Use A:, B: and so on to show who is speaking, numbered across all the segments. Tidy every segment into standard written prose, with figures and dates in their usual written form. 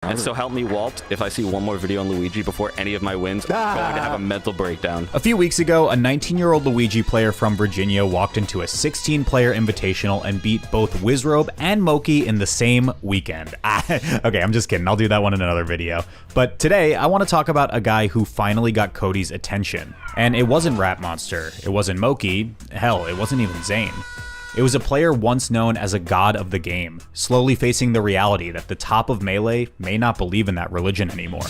A: And so help me, Walt, if I see one more video on Luigi before any of my wins, I'm going to have a mental breakdown.
B: A few weeks ago, a 19-year-old Luigi player from Virginia walked into a 16-player invitational and beat both Wizrobe and Moki in the same weekend. Okay, I'm just kidding. I'll do that one in another video. But today, I want to talk about a guy who finally got Cody's attention. And it wasn't Rat Monster, it wasn't Moki, hell, it wasn't even Zane. It was a player once known as a god of the game, slowly facing the reality that the top of Melee may not believe in that religion anymore.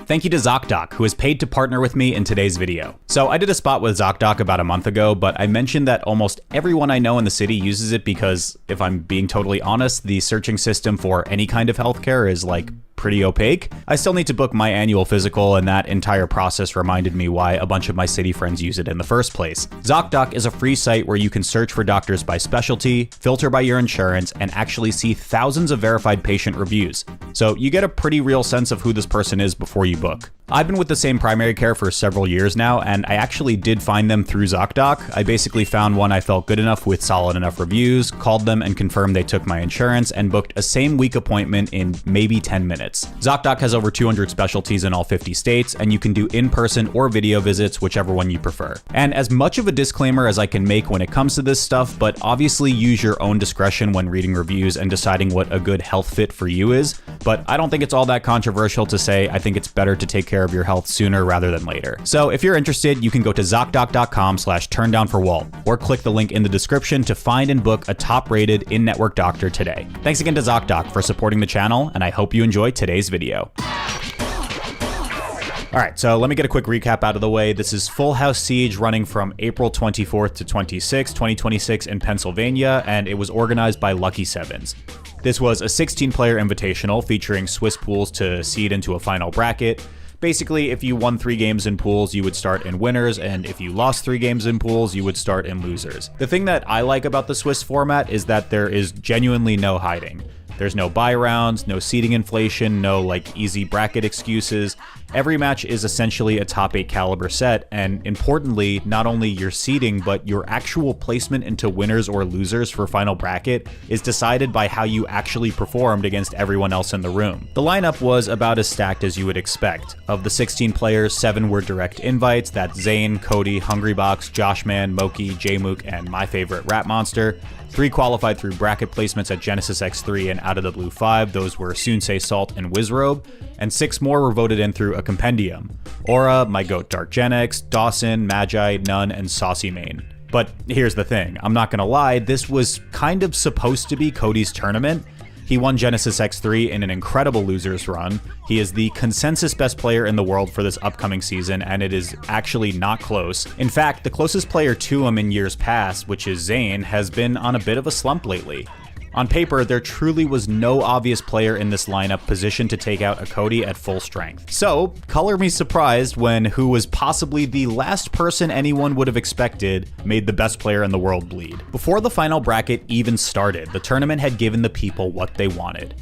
B: Thank you to ZocDoc, who has paid to partner with me in today's video. So I did a spot with ZocDoc about a month ago, but I mentioned that almost everyone I know in the city uses it because, if I'm being totally honest, the searching system for any kind of healthcare is like pretty opaque. I still need to book my annual physical, and that entire process reminded me why a bunch of my city friends use it in the first place. ZocDoc is a free site where you can search for doctors by specialty, filter by your insurance, and actually see thousands of verified patient reviews. So you get a pretty real sense of who this person is before you book. I've been with the same primary care for several years now, and I actually did find them through ZocDoc. I basically found one I felt good enough with solid enough reviews, called them and confirmed they took my insurance, and booked a same-week appointment in maybe 10 minutes. ZocDoc has over 200 specialties in all 50 states, and you can do in-person or video visits, whichever one you prefer. And as much of a disclaimer as I can make when it comes to this stuff, but obviously use your own discretion when reading reviews and deciding what a good health fit for you is, but I don't think it's all that controversial to say I think it's better to take care of your health sooner rather than later. So if you're interested, you can go to ZocDoc.com/turndownforALT or click the link in the description to find and book a top-rated in-network doctor today. Thanks again to ZocDoc for supporting the channel, and I hope you enjoy today's video. All right, so let me get a quick recap out of the way. This is Full House Siege running from April 24th to 26th, 2026 in Pennsylvania, and it was organized by Lucky Sevens. This was a 16-player invitational featuring Swiss pools to seed into a final bracket. Basically, if you won 3 games in pools, you would start in winners, and if you lost 3 games in pools, you would start in losers. The thing that I like about the Swiss format is that there is genuinely no hiding. There's no buy rounds, no seeding inflation, no like easy bracket excuses. Every match is essentially a top 8 caliber set, and importantly, not only your seeding, but your actual placement into winners or losers for final bracket is decided by how you actually performed against everyone else in the room. The lineup was about as stacked as you would expect. Of the 16 players, 7 were direct invites. That's Zane, Cody, Hungrybox, Joshman, Moki, Jmook, and my favorite Rat Monster. 3 qualified through bracket placements at Genesis X3 and Out of the Blue 5. Those were Sunsei Salt and Wizrobe. And 6 more were voted in through a compendium. Aura, my goat Dark Gen X, Dawson, Magi, Nun, and Saucy Main. But here's the thing, I'm not gonna lie, this was kind of supposed to be Cody's tournament. He won Genesis X3 in an incredible losers run. He is the consensus best player in the world for this upcoming season, and it is actually not close. In fact, the closest player to him in years past, which is Zane, has been on a bit of a slump lately. On paper, there truly was no obvious player in this lineup positioned to take out a Cody at full strength. So, color me surprised when who was possibly the last person anyone would have expected made the best player in the world bleed. Before the final bracket even started, the tournament had given the people what they wanted.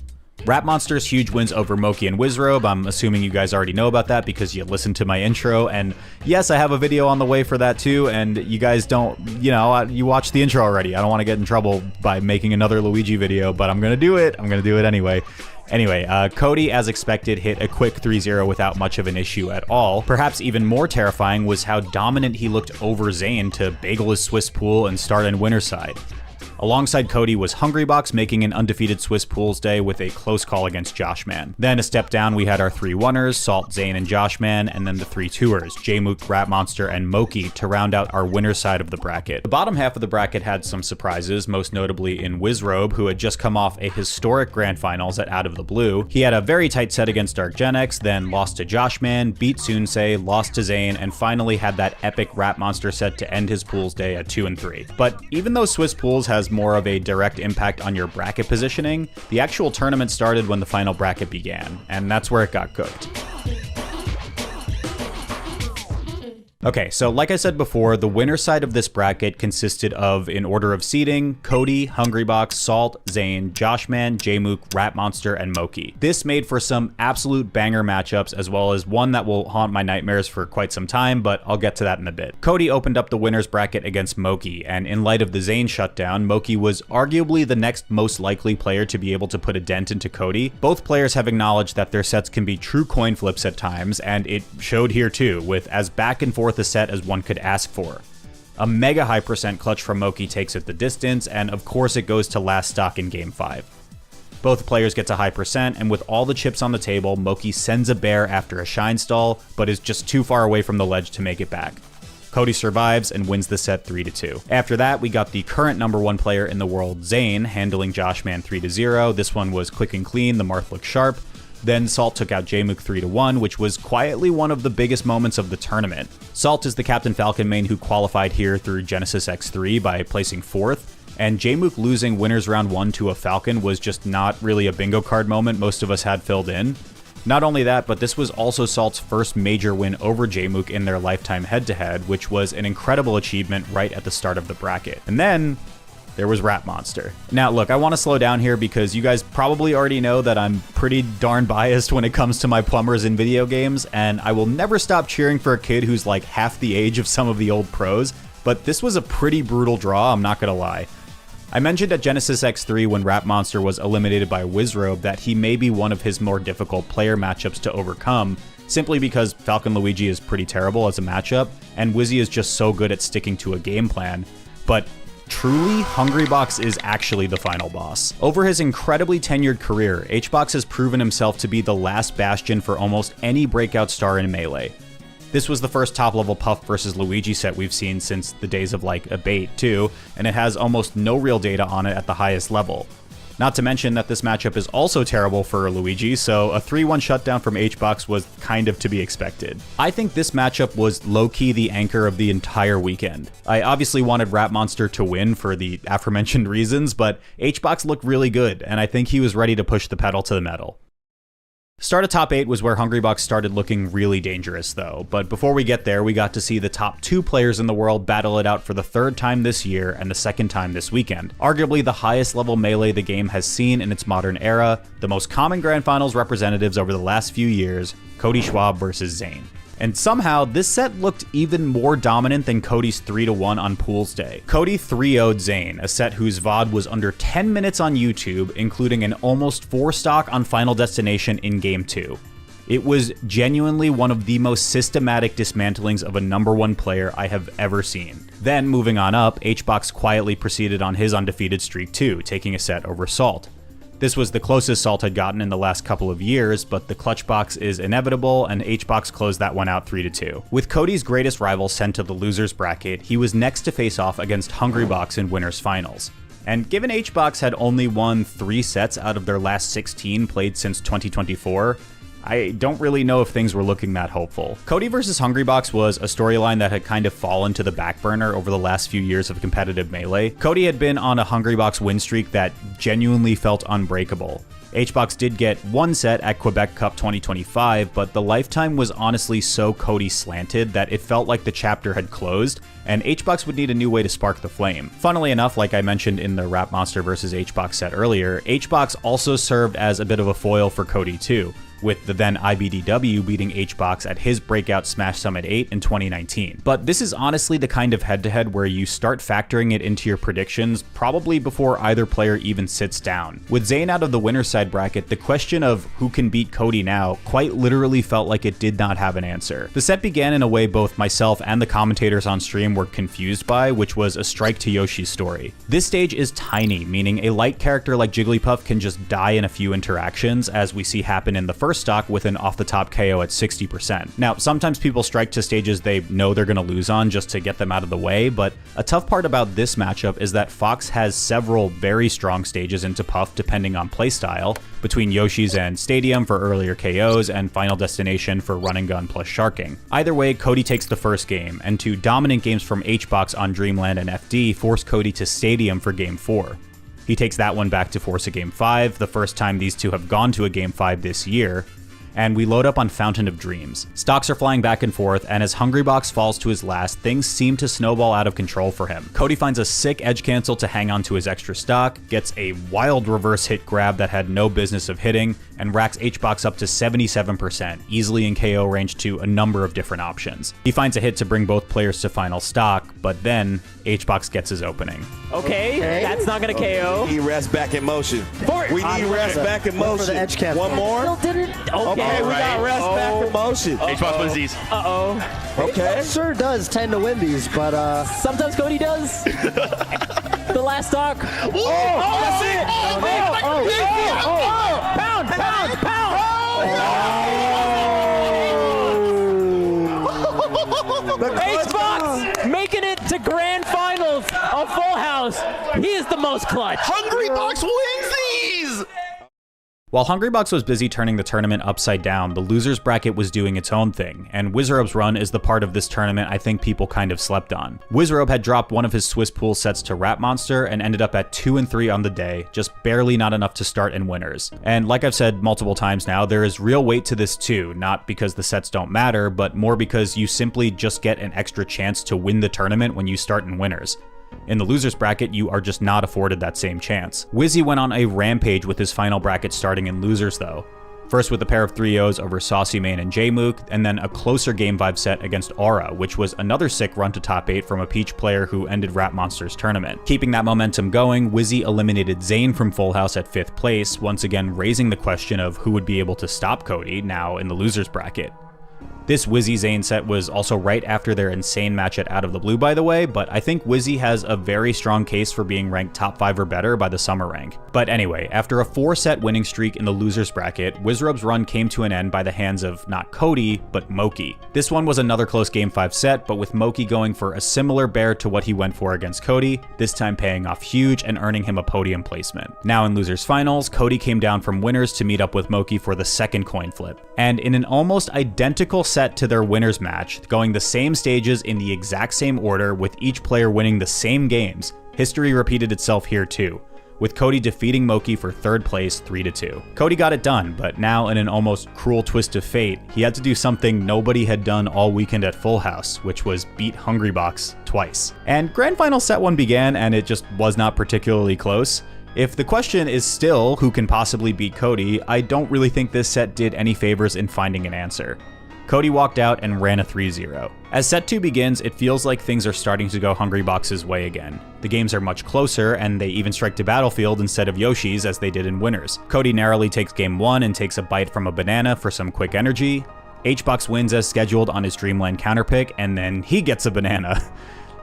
B: Rat Monster's huge wins over Moki and Wizrobe. I'm assuming you guys already know about that because you listened to my intro, and yes, I have a video on the way for that too, and you guys don't, you watched the intro already. I don't want to get in trouble by making another Luigi video, but I'm gonna do it. I'm gonna do it anyway. Anyway, Cody, as expected, hit a quick 3-0 without much of an issue at all. Perhaps even more terrifying was how dominant he looked over Zane to bagel his Swiss pool and start in winner's side. Alongside Cody was Hungrybox, making an undefeated Swiss pools day with a close call against Joshman. Then a step down, we had our 3 oneers, Salt, Zane, and Joshman, and then the 3 tours, Jmook, Rat Monster, and Moki, to round out our winner side of the bracket. The bottom half of the bracket had some surprises, most notably in Wizrobe, who had just come off a historic grand finals at Out of the Blue. He had a very tight set against Dark Gen X, then lost to Joshman, beat Sunsei, lost to Zane, and finally had that epic Rat Monster set to end his pools day at 2 and 3. But even though Swiss pools has more of a direct impact on your bracket positioning, the actual tournament started when the final bracket began, and that's where it got cooked. Okay, so like I said before, the winner side of this bracket consisted of, in order of seeding, Cody, Hungrybox, Salt, Zane, Joshman, Jmook, Ratmonster, and Moki. This made for some absolute banger matchups, as well as one that will haunt my nightmares for quite some time, but I'll get to that in a bit. Cody opened up the winner's bracket against Moki, and in light of the Zane shutdown, Moki was arguably the next most likely player to be able to put a dent into Cody. Both players have acknowledged that their sets can be true coin flips at times, and it showed here too, with as back and forth a set as one could ask for. A mega high percent clutch from Moki takes it the distance, and of course it goes to last stock in game 5. Both players get to high percent, and with all the chips on the table, Moki sends a bear after a shine stall, but is just too far away from the ledge to make it back. Cody survives and wins the set 3-2. After that, we got the current #1 player in the world, Zane, handling Joshman 3-0. This one was quick and clean, the Marth looked sharp. Then Salt took out Jmook 3-1, which was quietly one of the biggest moments of the tournament. Salt is the Captain Falcon main who qualified here through Genesis X3 by placing 4th, and Jmook losing winners round 1 to a Falcon was just not really a bingo card moment most of us had filled in. Not only that, but this was also Salt's first major win over Jmook in their lifetime head-to-head, which was an incredible achievement right at the start of the bracket. And then there was Ratmonster. Now look, I want to slow down here because you guys probably already know that I'm pretty darn biased when it comes to my plumbers in video games, and I will never stop cheering for a kid who's like half the age of some of the old pros, but this was a pretty brutal draw, I'm not gonna lie. I mentioned at Genesis X3 when Ratmonster was eliminated by Wizrobe that he may be one of his more difficult player matchups to overcome, simply because Falcon Luigi is pretty terrible as a matchup, and Wizzy is just so good at sticking to a game plan, but truly, Hungrybox is actually the final boss. Over his incredibly tenured career, HBox has proven himself to be the last bastion for almost any breakout star in Melee. This was the first top-level Puff versus Luigi set we've seen since the days of like Abate too, and it has almost no real data on it at the highest level. Not to mention that this matchup is also terrible for Luigi, so a 3-1 shutdown from HBox was kind of to be expected. I think this matchup was low-key the anchor of the entire weekend. I obviously wanted Ratmonster to win for the aforementioned reasons, but HBox looked really good, and I think he was ready to push the pedal to the metal. Start of top 8 was where Hungrybox started looking really dangerous though, but before we get there, we got to see the top 2 players in the world battle it out for the 3rd time this year and the 2nd time this weekend. Arguably the highest level Melee the game has seen in its modern era, the most common Grand Finals representatives over the last few years, Cody Schwab versus Zane. And somehow, this set looked even more dominant than Cody's 3-1 on Pools Day. Cody 3-0'd Zane, a set whose VOD was under 10 minutes on YouTube, including an almost 4 stock on Final Destination in Game 2. It was genuinely one of the most systematic dismantlings of a #1 player I have ever seen. Then, moving on up, HBox quietly proceeded on his undefeated streak too, taking a set over Salt. This was the closest Salt had gotten in the last couple of years, but the clutch box is inevitable, and HBox closed that one out 3-2. With Cody's greatest rival sent to the losers bracket, he was next to face off against Hungrybox in winners finals. And given HBox had only won 3 sets out of their last 16 played since 2024, I don't really know if things were looking that hopeful. Cody versus Hungrybox was a storyline that had kind of fallen to the back burner over the last few years of competitive Melee. Cody had been on a Hungrybox win streak that genuinely felt unbreakable. HBox did get 1 set at Quebec Cup 2025, but the lifetime was honestly so Cody slanted that it felt like the chapter had closed, and HBox would need a new way to spark the flame. Funnily enough, like I mentioned in the Ratmonster versus HBox set earlier, HBox also served as a bit of a foil for Cody too, with the then IBDW beating HBox at his breakout Smash Summit 8 in 2019. But this is honestly the kind of head-to-head where you start factoring it into your predictions probably before either player even sits down. With Zane out of the winner's side bracket, the question of who can beat Cody now quite literally felt like it did not have an answer. The set began in a way both myself and the commentators on stream were confused by, which was a strike to Yoshi's story. This stage is tiny, meaning a light character like Jigglypuff can just die in a few interactions, as we see happen in the first stock with an off-the-top KO at 60%. Now, sometimes people strike to stages they know they're going to lose on just to get them out of the way, but a tough part about this matchup is that Fox has several very strong stages into Puff depending on playstyle, between Yoshi's and Stadium for earlier KOs and Final Destination for run and gun plus sharking. Either way, Cody takes the first game, and 2 dominant games from HBox on Dreamland and FD force Cody to Stadium for Game 4. He takes that one back to force a Game 5, the first time these two have gone to a Game 5 this year, and we load up on Fountain of Dreams. Stocks are flying back and forth, and as Hungrybox falls to his last, things seem to snowball out of control for him. Cody finds a sick edge cancel to hang on to his extra stock, gets a wild reverse hit grab that had no business of hitting, and racks HBox up to 77%, easily in KO range to a number of different options. He finds a hit to bring both players to final stock, but then HBox gets his opening.
C: Okay, that's not gonna KO.
D: We need rest back in motion. We need rest back in motion.
E: For the edge cancel.
D: One more.
C: Okay,
D: we got rest back in motion.
A: HBox wins these.
D: Okay.
E: Sure does tend to win these, but
C: sometimes Cody does. The last stock.
D: That's it.
C: Pound. HBox making it to grand finals of Full House. He is the most clutch.
A: Hungrybox wins these!
B: While Hungrybox was busy turning the tournament upside down, the losers bracket was doing its own thing, and Wizard's run is the part of this tournament I think people kind of slept on. Wizard had dropped one of his Swiss pool sets to Rat Monster and ended up at 2 and 3 on the day, just barely not enough to start in winners. And like I've said multiple times now, there is real weight to this too, not because the sets don't matter, but more because you simply just get an extra chance to win the tournament when you start in winners. In the losers bracket, you are just not afforded that same chance. Wizzy went on a rampage with his final bracket starting in losers though. First with a pair of 3-0s over Saucy Mane and Jmook, and then a closer Game 5 set against Aura, which was another sick run to top 8 from a Peach player who ended Rat Monster's tournament. Keeping that momentum going, Wizzy eliminated Zane from Full House at 5th place, once again raising the question of who would be able to stop Cody, now in the losers bracket. This Wizzy-Zane set was also right after their insane match at Out of the Blue, by the way, but I think Wizzy has a very strong case for being ranked top 5 or better by the summer rank. But anyway, after a 4-set winning streak in the losers bracket, Wizrub's run came to an end by the hands of not Cody, but Moki. This one was another close Game 5 set, but with Moki going for a similar bear to what he went for against Cody, this time paying off huge and earning him a podium placement. Now in losers finals, Cody came down from winners to meet up with Moki for the second coin flip. And in an almost identical set to their winners match, going the same stages in the exact same order with each player winning the same games, history repeated itself here too, with Cody defeating Moki for 3rd place 3-2. Cody got it done, but now in an almost cruel twist of fate, he had to do something nobody had done all weekend at Full House, which was beat Hungrybox twice. And Grand Final Set 1 began and it just was not particularly close. If the question is still who can possibly beat Cody, I don't really think this set did any favors in finding an answer. Cody walked out and ran a 3-0. As set 2 begins, it feels like things are starting to go Hungrybox's way again. The games are much closer, and they even strike to Battlefield instead of Yoshi's as they did in winners. Cody narrowly takes game 1 and takes a bite from a banana for some quick energy. HBox wins as scheduled on his Dreamland counterpick, and then he gets a banana.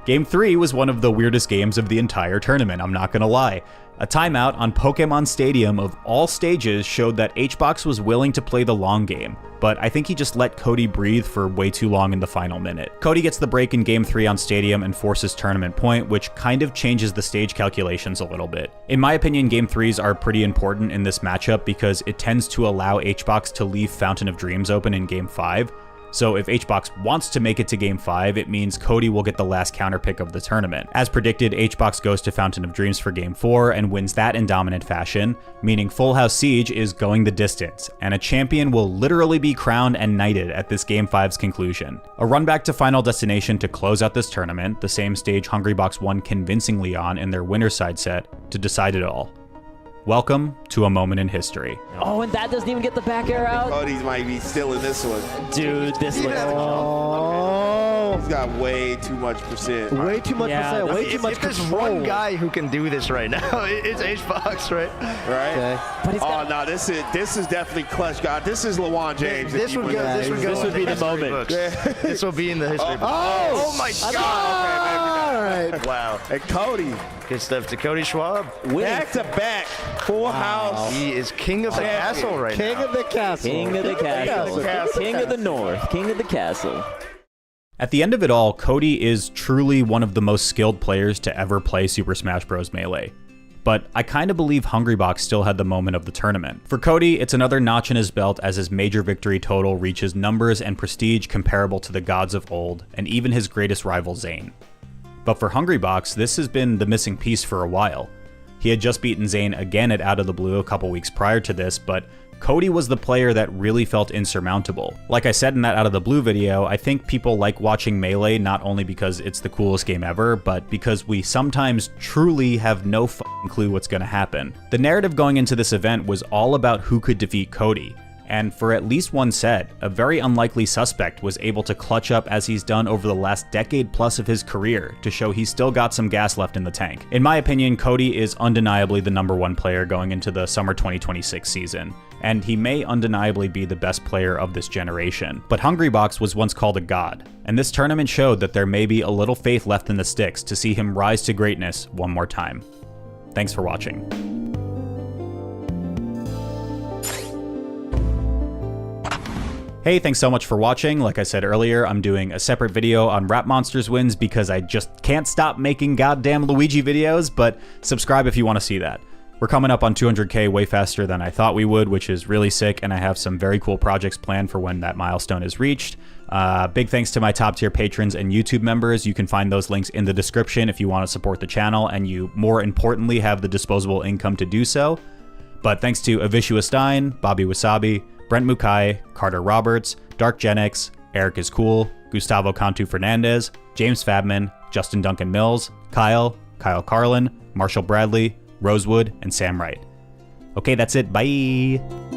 B: Game 3 was one of the weirdest games of the entire tournament, I'm not gonna lie. A timeout on Pokemon Stadium of all stages showed that HBox was willing to play the long game, but I think he just let Cody breathe for way too long in the final minute. Cody gets the break in Game 3 on Stadium and forces tournament point, which kind of changes the stage calculations a little bit. In my opinion, Game 3s are pretty important in this matchup because it tends to allow HBox to leave Fountain of Dreams open in Game 5, so if HBox wants to make it to Game 5, it means Cody will get the last counter pick of the tournament. As predicted, HBox goes to Fountain of Dreams for Game 4 and wins that in dominant fashion, meaning Full House Siege is going the distance, and a champion will literally be crowned and knighted at this Game 5's conclusion. A run back to Final Destination to close out this tournament, the same stage Hungrybox won convincingly on in their winner's side set, to decide it all. Welcome to a moment in history.
C: Oh, and that doesn't even get the back air out.
D: Cody's might be still in this one.
C: Dude, this looks...
D: He's got way too much percent.
E: Way too much percent. Way too much
F: If there's
E: control.
F: one guy who can do this right now, it's HBox, right?
D: Right?
E: Okay.
C: But he's got...
D: Oh, no, this is definitely clutch, God. This is LeBron James.
F: This would go. This would go.
C: This would be the moment.
F: This will be in the history books.
D: Oh
F: my
D: God.
E: All right.
F: Wow.
D: And Cody,
F: Good stuff to Cody Schwab.
D: back to back, Full House.
F: He is king of the castle right
E: King
F: now.
E: of the castle.
C: King of the castle.
D: Castle.
C: King of the north. King of the castle.
B: At the end of it all, Cody is truly one of the most skilled players to ever play Super Smash Bros. Melee. But I kind of believe Hungrybox still had the moment of the tournament. For Cody, it's another notch in his belt as his major victory total reaches numbers and prestige comparable to the gods of old, and even his greatest rival Zane. But for Hungrybox, this has been the missing piece for a while. He had just beaten Zane again at Out of the Blue a couple weeks prior to this, but Cody was the player that really felt insurmountable. Like I said in that Out of the Blue video, I think people like watching Melee not only because it's the coolest game ever, but because we sometimes truly have no f***ing clue what's gonna happen. The narrative going into this event was all about who could defeat Cody. And for at least one set, a very unlikely suspect was able to clutch up as he's done over the last decade plus of his career to show he's still got some gas left in the tank. In my opinion, Cody is undeniably the #1 player going into the summer 2026 season, and he may undeniably be the best player of this generation. But Hungrybox was once called a god, and this tournament showed that there may be a little faith left in the sticks to see him rise to greatness one more time. Thanks for watching. Hey, thanks so much for watching. Like I said earlier, I'm doing a separate video on Rap Monsters wins because I just can't stop making goddamn Luigi videos, but subscribe if you want to see that. We're coming up on 200K way faster than I thought we would, which is really sick, and I have some very cool projects planned for when that milestone is reached. Big thanks to my top tier patrons and YouTube members. You can find those links in the description if you want to support the channel, and you, more importantly, have the disposable income to do so. But thanks to Avishua Stein, Bobby Wasabi, Brent Mukai, Carter Roberts, Dark Genix, Eric is Cool, Gustavo Cantu Fernandez, James Fabman, Justin Duncan Mills, Kyle Carlin, Marshall Bradley, Rosewood, and Sam Wright. Okay, that's it. Bye!